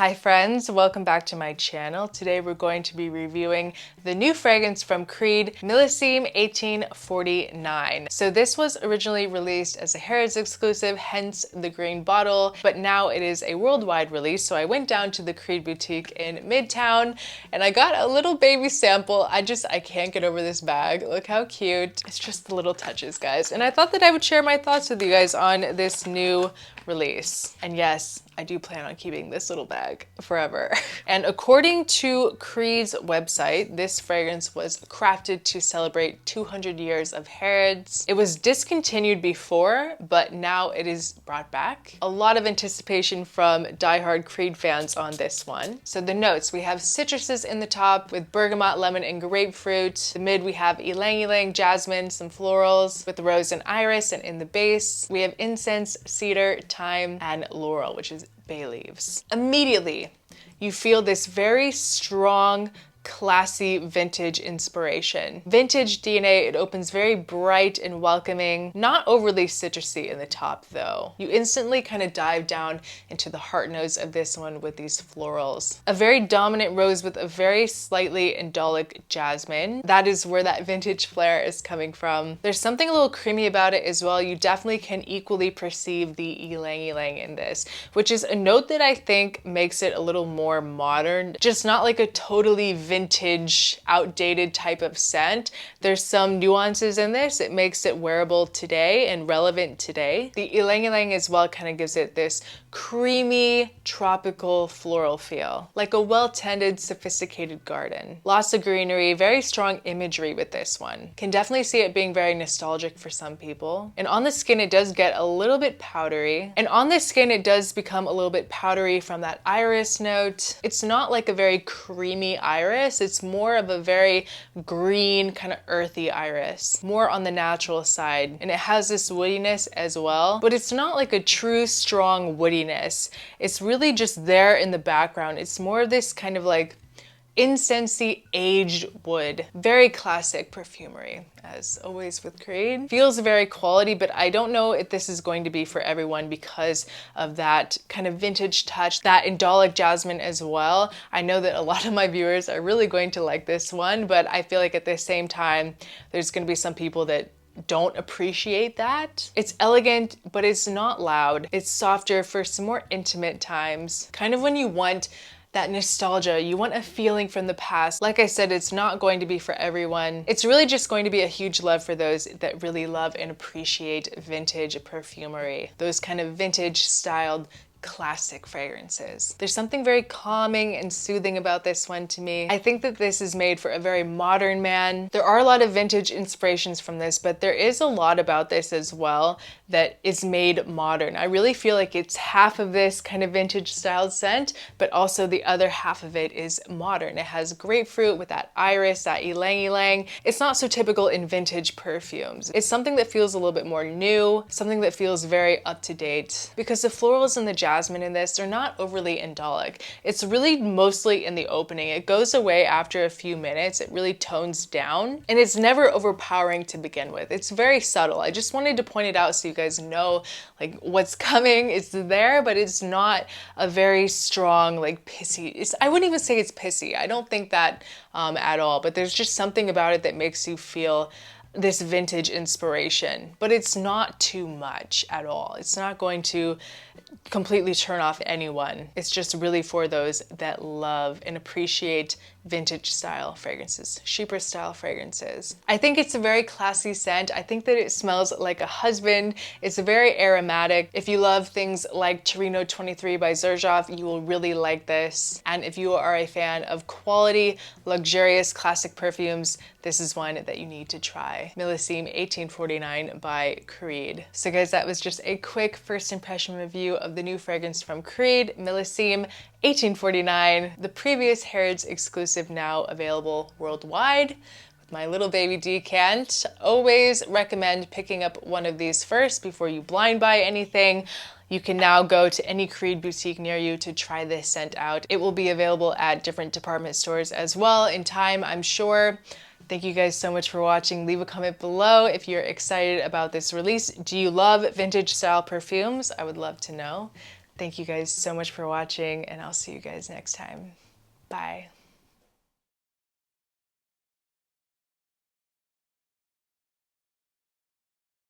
Hi friends, welcome back to my channel. Today we're going to be reviewing the new fragrance from Creed, Millesime 1849. So this was originally released as a Harrods exclusive, hence the green bottle, but now it is a worldwide release. So I went down to the Creed boutique in Midtown and I got a little baby sample. I can't get over this bag. Look how cute. It's just the little touches, guys. And I thought that I would share my thoughts with you guys on this new release. And yes, I do plan on keeping this little bag forever. And according to Creed's website, this fragrance was crafted to celebrate 200 years of Harrods. It was discontinued before, but now it is brought back. A lot of anticipation from diehard Creed fans on this one. So the notes, we have citruses in the top with bergamot, lemon, and grapefruit. The mid, we have ylang ylang, jasmine, some florals with rose and iris, and in the base, we have incense, cedar, thyme, and laurel, which is bay leaves. Immediately, you feel this very strong, classy vintage inspiration. Vintage DNA, it opens very bright and welcoming, not overly citrusy in the top though. You instantly kind of dive down into the heart notes of this one with these florals. A very dominant rose with a very slightly indolic jasmine. That is where that vintage flair is coming from. There's something a little creamy about it as well. You definitely can equally perceive the ylang ylang in this, which is a note that I think makes it a little more modern, just not like a totally vintage, outdated type of scent. There's some nuances in this. It makes it wearable today and relevant today. The ylang ylang as well kind of gives it this creamy, tropical floral feel, like a well-tended, sophisticated garden. Lots of greenery, very strong imagery with this one. Can definitely see it being very nostalgic for some people. And on the skin, it does get a little bit powdery. And on the skin, it does become a little bit powdery from that iris note. It's not like a very creamy iris. It's more of a very green, kind of earthy iris, more on the natural side. And it has this woodiness as well, but it's not like a true strong woodiness. It's really just there in the background. It's more of this kind of like incensey aged wood. Very classic perfumery, as always with Creed. Feels very quality, but I don't know if this is going to be for everyone because of that kind of vintage touch, that indolic jasmine as well. I know that a lot of my viewers are really going to like this one, but I feel like at the same time, there's going to be some people that don't appreciate that. It's elegant, but it's not loud. It's softer for some more intimate times. Kind of when you want that nostalgia, you want a feeling from the past. Like I said, it's not going to be for everyone. It's really just going to be a huge love for those that really love and appreciate vintage perfumery. Those kind of vintage styled classic fragrances. There's something very calming and soothing about this one to me. I think that this is made for a very modern man. There are a lot of vintage inspirations from this, but there is a lot about this as well that is made modern. I really feel like it's half of this kind of vintage styled scent, but also the other half of it is modern. It has grapefruit with that iris, that ylang ylang. It's not so typical in vintage perfumes. It's something that feels a little bit more new, something that feels very up to date, because the florals and the jasmine in this, they're not overly indolic. It's really mostly in the opening. It goes away after a few minutes. It really tones down, and it's never overpowering to begin with. It's very subtle. I just wanted to point it out so you guys know like what's coming. It's there, but it's not a very strong, like pissy. I wouldn't even say it's pissy. I don't think that at all, but there's just something about it that makes you feel this vintage inspiration, but it's not too much at all. It's not going to completely turn off anyone. It's just really for those that love and appreciate vintage style fragrances, chypre style fragrances. I think it's a very classy scent. I think that it smells like a husband. It's very aromatic. If you love things like Torino 23 by Xerjoff, you will really like this. And if you are a fan of quality, luxurious classic perfumes, this is one that you need to try. Millesime 1849 by Creed. So guys, that was just a quick first impression review of the new fragrance from Creed, Millesime 1849, the previous Harrods exclusive, now available worldwide. With my little baby decant, always recommend picking up one of these first before you blind buy anything. You can now go to any Creed boutique near you to try this scent out. It will be available at different department stores as well in time, I'm sure. Thank you guys so much for watching. Leave a comment below if you're excited about this release. Do you love vintage style perfumes? I would love to know. Thank you guys so much for watching, and I'll see you guys next time. Bye.